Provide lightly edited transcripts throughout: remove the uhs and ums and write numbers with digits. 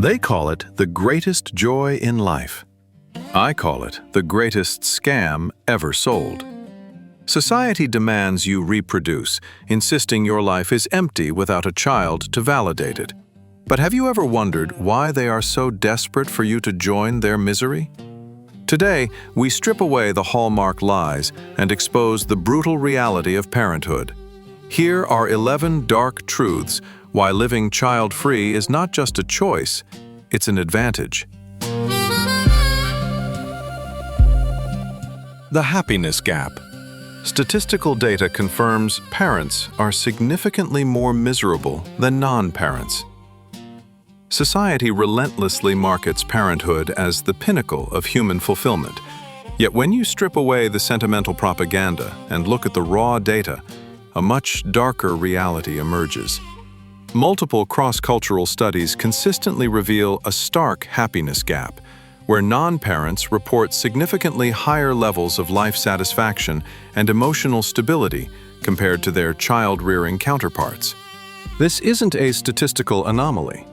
They call it the greatest joy in life. I call it the greatest scam ever sold. Society demands you reproduce, insisting your life is empty without a child to validate it. But have you ever wondered why they are so desperate for you to join their misery? Today, we strip away the hallmark lies and expose the brutal reality of parenthood. Here are 11 dark truths why living child-free is not just a choice, it's an advantage. The happiness gap. Statistical data confirms parents are significantly more miserable than non-parents. Society relentlessly markets parenthood as the pinnacle of human fulfillment. Yet when you strip away the sentimental propaganda and look at the raw data, a much darker reality emerges. Multiple cross-cultural studies consistently reveal a stark happiness gap, where non-parents report significantly higher levels of life satisfaction and emotional stability compared to their child-rearing counterparts. This isn't a statistical anomaly.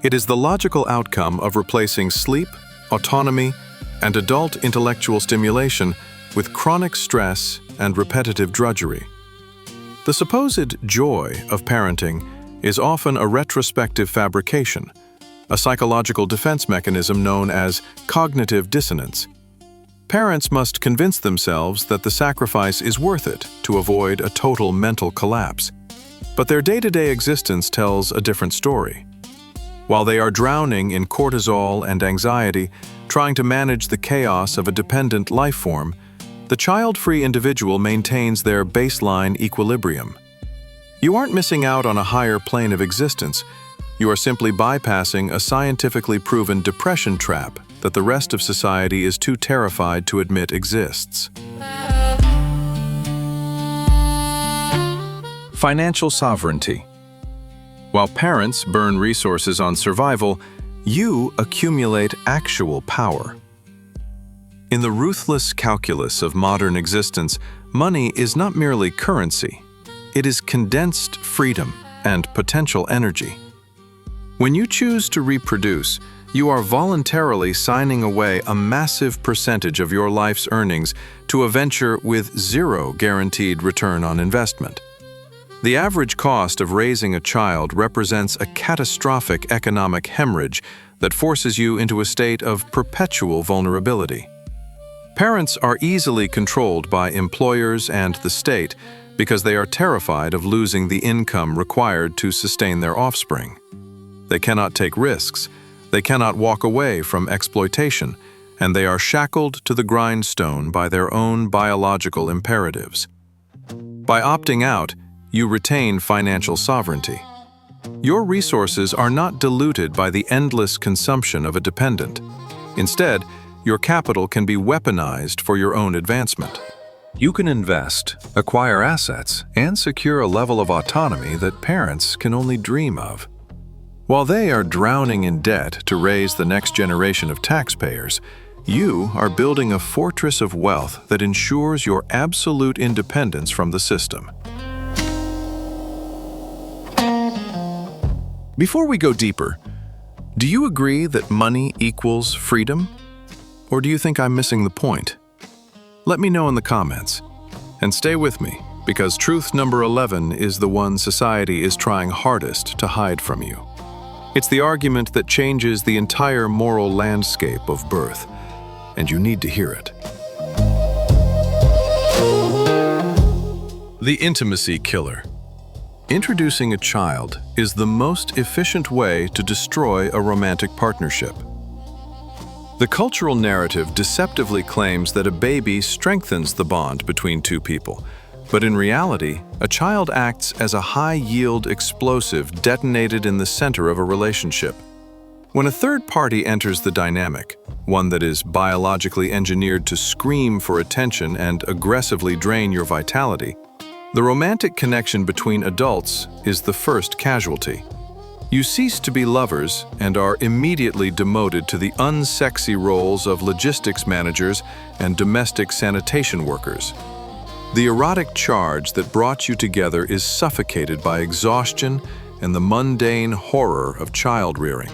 It is the logical outcome of replacing sleep, autonomy, and adult intellectual stimulation with chronic stress and repetitive drudgery. The supposed joy of parenting is often a retrospective fabrication, a psychological defense mechanism known as cognitive dissonance. Parents must convince themselves that the sacrifice is worth it to avoid a total mental collapse. But their day-to-day existence tells a different story. While they are drowning in cortisol and anxiety, trying to manage the chaos of a dependent life form, the child-free individual maintains their baseline equilibrium. You aren't missing out on a higher plane of existence. You are simply bypassing a scientifically proven depression trap that the rest of society is too terrified to admit exists. Financial sovereignty. While parents burn resources on survival, you accumulate actual power. In the ruthless calculus of modern existence, money is not merely currency. It is condensed freedom and potential energy. When you choose to reproduce, you are voluntarily signing away a massive percentage of your life's earnings to a venture with zero guaranteed return on investment. The average cost of raising a child represents a catastrophic economic hemorrhage that forces you into a state of perpetual vulnerability. Parents are easily controlled by employers and the state because they are terrified of losing the income required to sustain their offspring. They cannot take risks, they cannot walk away from exploitation, and they are shackled to the grindstone by their own biological imperatives. By opting out, you retain financial sovereignty. Your resources are not diluted by the endless consumption of a dependent. Instead, your capital can be weaponized for your own advancement. You can invest, acquire assets, and secure a level of autonomy that parents can only dream of. While they are drowning in debt to raise the next generation of taxpayers, you are building a fortress of wealth that ensures your absolute independence from the system. Before we go deeper, do you agree that money equals freedom? Or do you think I'm missing the point? Let me know in the comments. And stay with me, because truth number 11 is the one society is trying hardest to hide from you. It's the argument that changes the entire moral landscape of birth, and you need to hear it. The intimacy killer. Introducing a child is the most efficient way to destroy a romantic partnership. The cultural narrative deceptively claims that a baby strengthens the bond between two people, but in reality, a child acts as a high-yield explosive detonated in the center of a relationship. When a third party enters the dynamic, one that is biologically engineered to scream for attention and aggressively drain your vitality, the romantic connection between adults is the first casualty. You cease to be lovers and are immediately demoted to the unsexy roles of logistics managers and domestic sanitation workers. The erotic charge that brought you together is suffocated by exhaustion and the mundane horror of child rearing.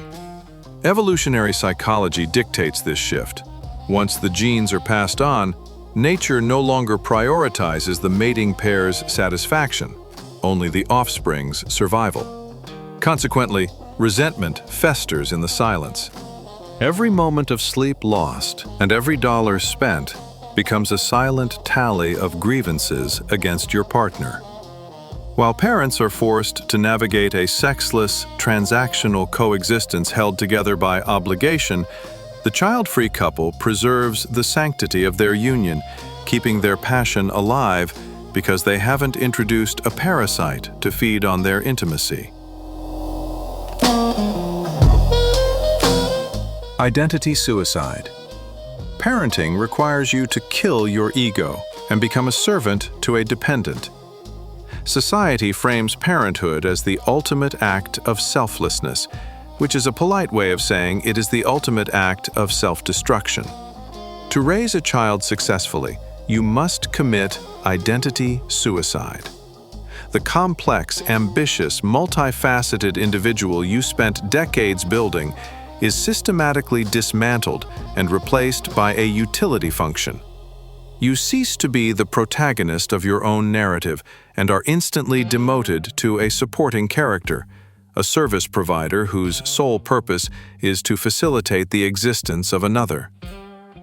Evolutionary psychology dictates this shift. Once the genes are passed on, nature no longer prioritizes the mating pair's satisfaction, only the offspring's survival. Consequently, resentment festers in the silence. Every moment of sleep lost and every dollar spent becomes a silent tally of grievances against your partner. While parents are forced to navigate a sexless, transactional coexistence held together by obligation, the child-free couple preserves the sanctity of their union, keeping their passion alive because they haven't introduced a parasite to feed on their intimacy. Identity suicide. Parenting requires you to kill your ego and become a servant to a dependent. Society frames parenthood as the ultimate act of selflessness, which is a polite way of saying it is the ultimate act of self-destruction. To raise a child successfully, you must commit identity suicide. The complex, ambitious, multifaceted individual you spent decades building is systematically dismantled and replaced by a utility function. You cease to be the protagonist of your own narrative and are instantly demoted to a supporting character, a service provider whose sole purpose is to facilitate the existence of another.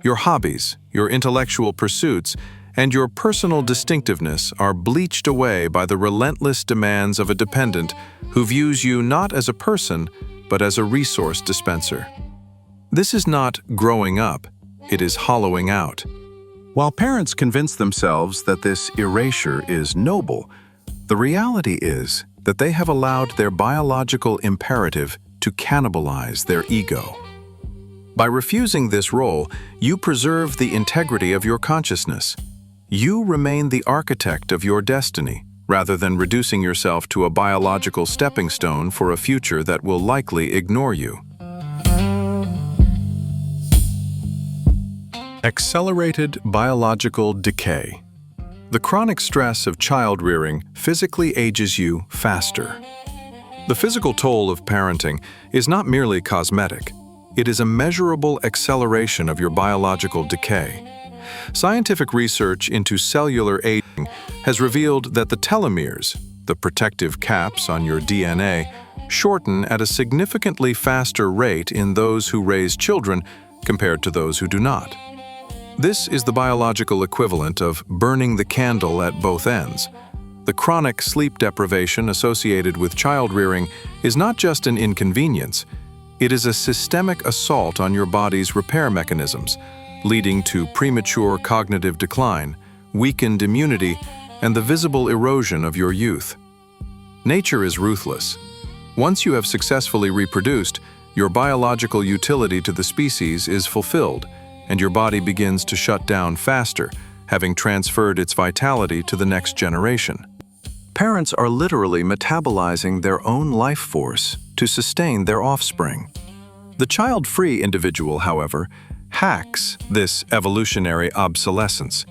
Your hobbies, your intellectual pursuits, and your personal distinctiveness are bleached away by the relentless demands of a dependent who views you not as a person, but as a resource dispenser. This is not growing up, it is hollowing out. While parents convince themselves that this erasure is noble, the reality is that they have allowed their biological imperative to cannibalize their ego. By refusing this role, you preserve the integrity of your consciousness. You remain the architect of your destiny, rather than reducing yourself to a biological stepping stone for a future that will likely ignore you. Accelerated biological decay. The chronic stress of child-rearing physically ages you faster. The physical toll of parenting is not merely cosmetic. It is a measurable acceleration of your biological decay. Scientific research into cellular aging has revealed that the telomeres, the protective caps on your DNA, shorten at a significantly faster rate in those who raise children compared to those who do not. This is the biological equivalent of burning the candle at both ends. The chronic sleep deprivation associated with child-rearing is not just an inconvenience, it is a systemic assault on your body's repair mechanisms, leading to premature cognitive decline, weakened immunity, and the visible erosion of your youth. Nature is ruthless. Once you have successfully reproduced, your biological utility to the species is fulfilled, and your body begins to shut down faster, having transferred its vitality to the next generation. Parents are literally metabolizing their own life force to sustain their offspring. The child-free individual, however, hacks this evolutionary obsolescence.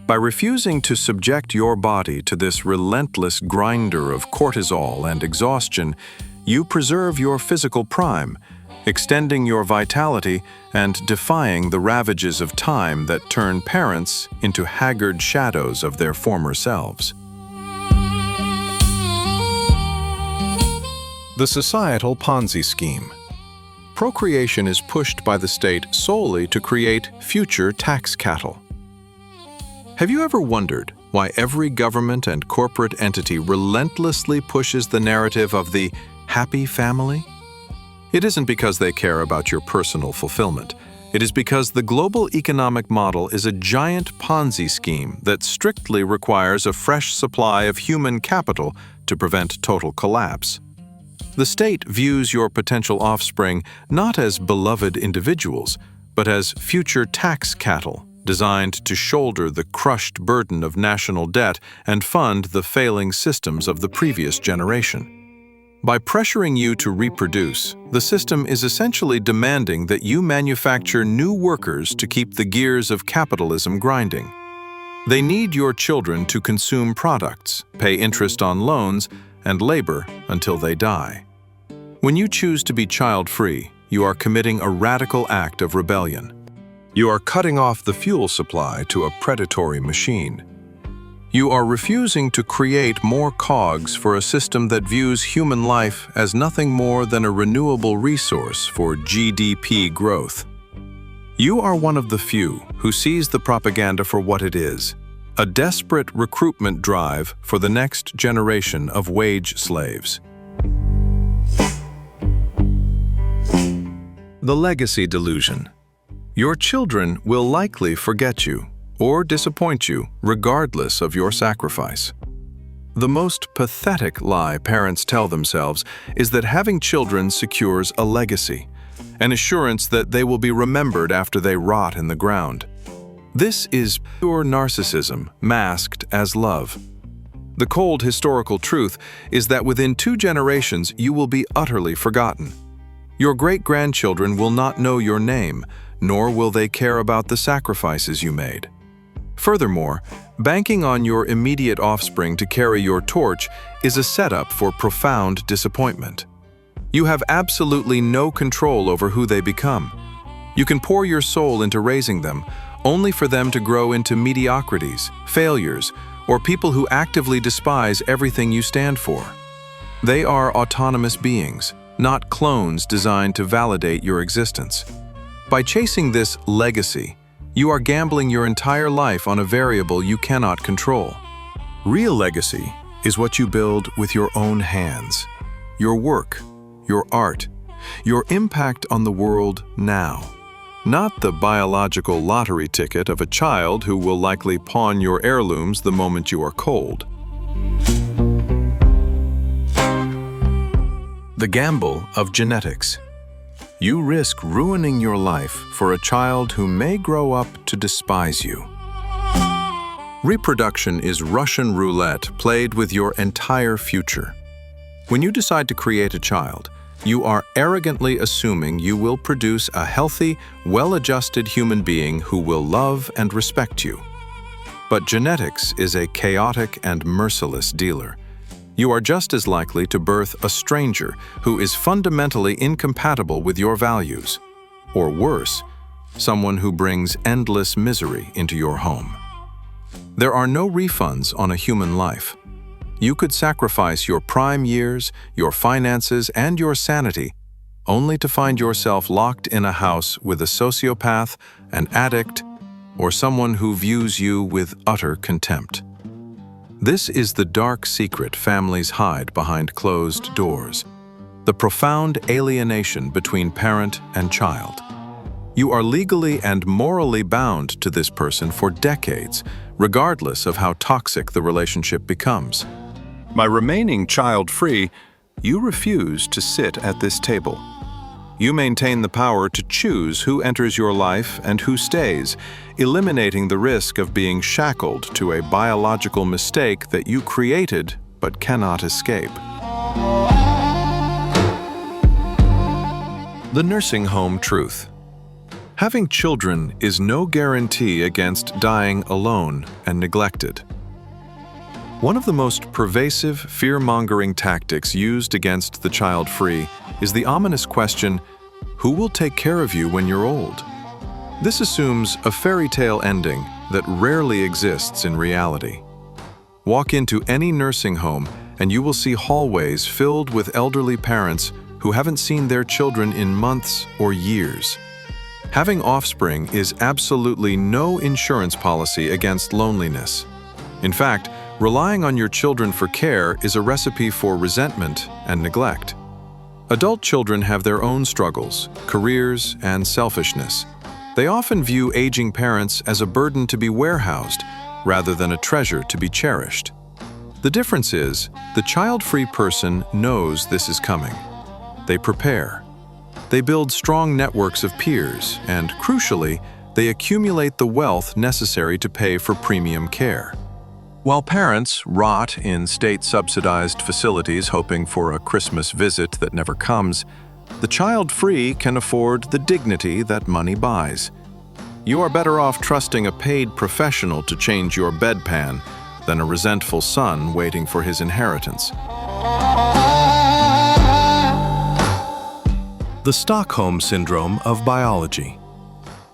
By refusing to subject your body to this relentless grinder of cortisol and exhaustion, you preserve your physical prime, extending your vitality and defying the ravages of time that turn parents into haggard shadows of their former selves. The societal Ponzi scheme. Procreation is pushed by the state solely to create future tax cattle. Have you ever wondered why every government and corporate entity relentlessly pushes the narrative of the happy family? It isn't because they care about your personal fulfillment. It is because the global economic model is a giant Ponzi scheme that strictly requires a fresh supply of human capital to prevent total collapse. The state views your potential offspring not as beloved individuals, but as future tax cattle designed to shoulder the crushed burden of national debt and fund the failing systems of the previous generation. By pressuring you to reproduce, the system is essentially demanding that you manufacture new workers to keep the gears of capitalism grinding. They need your children to consume products, pay interest on loans, and labor until they die. When you choose to be child-free, you are committing a radical act of rebellion. You are cutting off the fuel supply to a predatory machine. You are refusing to create more cogs for a system that views human life as nothing more than a renewable resource for GDP growth. You are one of the few who sees the propaganda for what it is, a desperate recruitment drive for the next generation of wage slaves. The legacy delusion. Your children will likely forget you or disappoint you regardless of your sacrifice. The most pathetic lie parents tell themselves is that having children secures a legacy, an assurance that they will be remembered after they rot in the ground. This is pure narcissism masked as love. The cold historical truth is that within 2 generations you will be utterly forgotten. Your great-grandchildren will not know your name, nor will they care about the sacrifices you made. Furthermore, banking on your immediate offspring to carry your torch is a setup for profound disappointment. You have absolutely no control over who they become. You can pour your soul into raising them, only for them to grow into mediocrities, failures, or people who actively despise everything you stand for. They are autonomous beings, not clones designed to validate your existence. By chasing this legacy, you are gambling your entire life on a variable you cannot control. Real legacy is what you build with your own hands, your work, your art, your impact on the world now. Not the biological lottery ticket of a child who will likely pawn your heirlooms the moment you are cold. The gamble of genetics. You risk ruining your life for a child who may grow up to despise you. Reproduction is Russian roulette played with your entire future. When you decide to create a child, you are arrogantly assuming you will produce a healthy, well-adjusted human being who will love and respect you. But genetics is a chaotic and merciless dealer. You are just as likely to birth a stranger who is fundamentally incompatible with your values, or worse, someone who brings endless misery into your home. There are no refunds on a human life. You could sacrifice your prime years, your finances, and your sanity only to find yourself locked in a house with a sociopath, an addict, or someone who views you with utter contempt. This is the dark secret families hide behind closed doors, the profound alienation between parent and child. You are legally and morally bound to this person for decades, regardless of how toxic the relationship becomes. By remaining child-free, you refuse to sit at this table. You maintain the power to choose who enters your life and who stays, eliminating the risk of being shackled to a biological mistake that you created but cannot escape. The nursing home truth. Having children is no guarantee against dying alone and neglected. One of the most pervasive, fear-mongering tactics used against the child-free is the ominous question, who will take care of you when you're old? This assumes a fairy tale ending that rarely exists in reality. Walk into any nursing home and you will see hallways filled with elderly parents who haven't seen their children in months or years. Having offspring is absolutely no insurance policy against loneliness. In fact, relying on your children for care is a recipe for resentment and neglect. Adult children have their own struggles, careers, and selfishness. They often view aging parents as a burden to be warehoused rather than a treasure to be cherished. The difference is, the child-free person knows this is coming. They prepare. They build strong networks of peers, and crucially, they accumulate the wealth necessary to pay for premium care. While parents rot in state-subsidized facilities hoping for a Christmas visit that never comes, the child-free can afford the dignity that money buys. You are better off trusting a paid professional to change your bedpan than a resentful son waiting for his inheritance. The Stockholm Syndrome of biology.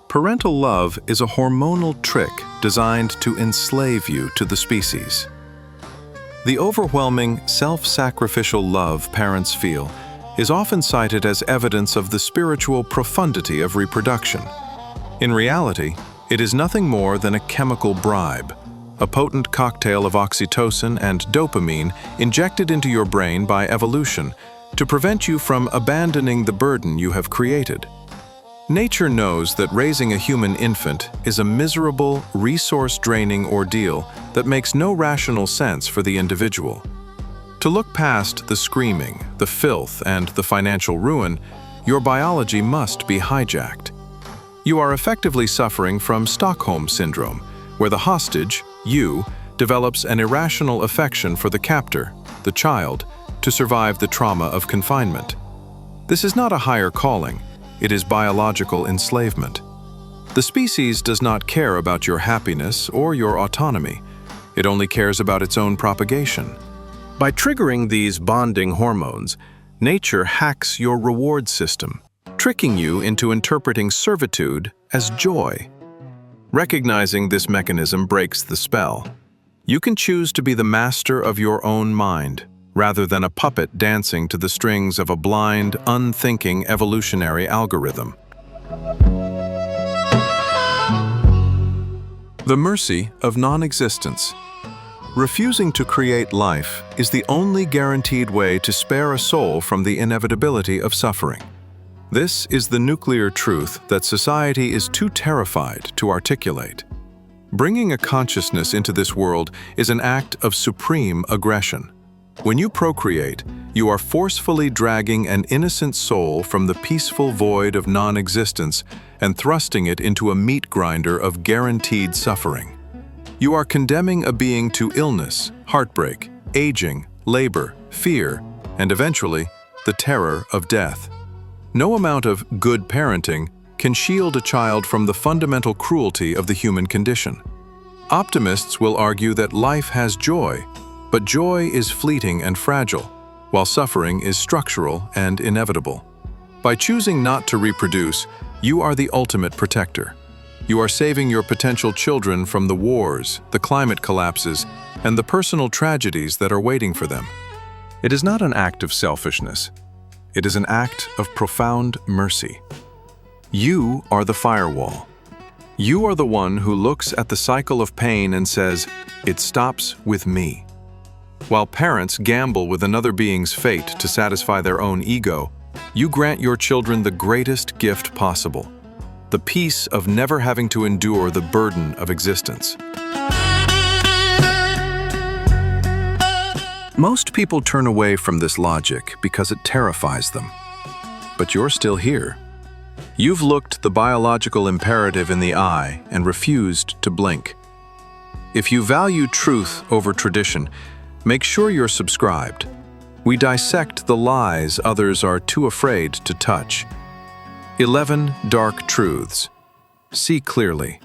Parental love is a hormonal trick designed to enslave you to the species. The overwhelming, self-sacrificial love parents feel is often cited as evidence of the spiritual profundity of reproduction. In reality, it is nothing more than a chemical bribe, a potent cocktail of oxytocin and dopamine injected into your brain by evolution to prevent you from abandoning the burden you have created. Nature knows that raising a human infant is a miserable, resource-draining ordeal that makes no rational sense for the individual. To look past the screaming, the filth, and the financial ruin, your biology must be hijacked. You are effectively suffering from Stockholm Syndrome, where the hostage, you, develops an irrational affection for the captor, the child, to survive the trauma of confinement. This is not a higher calling. It is biological enslavement. The species does not care about your happiness or your autonomy. It only cares about its own propagation. By triggering these bonding hormones, nature hacks your reward system, tricking you into interpreting servitude as joy. Recognizing this mechanism breaks the spell. You can choose to be the master of your own mind, rather than a puppet dancing to the strings of a blind, unthinking evolutionary algorithm. The mercy of non-existence. Refusing to create life is the only guaranteed way to spare a soul from the inevitability of suffering. This is the nuclear truth that society is too terrified to articulate. Bringing a consciousness into this world is an act of supreme aggression. When you procreate, you are forcefully dragging an innocent soul from the peaceful void of non-existence and thrusting it into a meat grinder of guaranteed suffering. You are condemning a being to illness, heartbreak, aging, labor, fear, and eventually, the terror of death. No amount of good parenting can shield a child from the fundamental cruelty of the human condition. Optimists will argue that life has joy, but joy is fleeting and fragile, while suffering is structural and inevitable. By choosing not to reproduce, you are the ultimate protector. You are saving your potential children from the wars, the climate collapses, and the personal tragedies that are waiting for them. It is not an act of selfishness. It is an act of profound mercy. You are the firewall. You are the one who looks at the cycle of pain and says, "It stops with me." While parents gamble with another being's fate to satisfy their own ego, you grant your children the greatest gift possible, the peace of never having to endure the burden of existence. Most people turn away from this logic because it terrifies them. But you're still here. You've looked the biological imperative in the eye and refused to blink. If you value truth over tradition, make sure you're subscribed. We dissect the lies others are too afraid to touch. 11 Dark Truths. See clearly.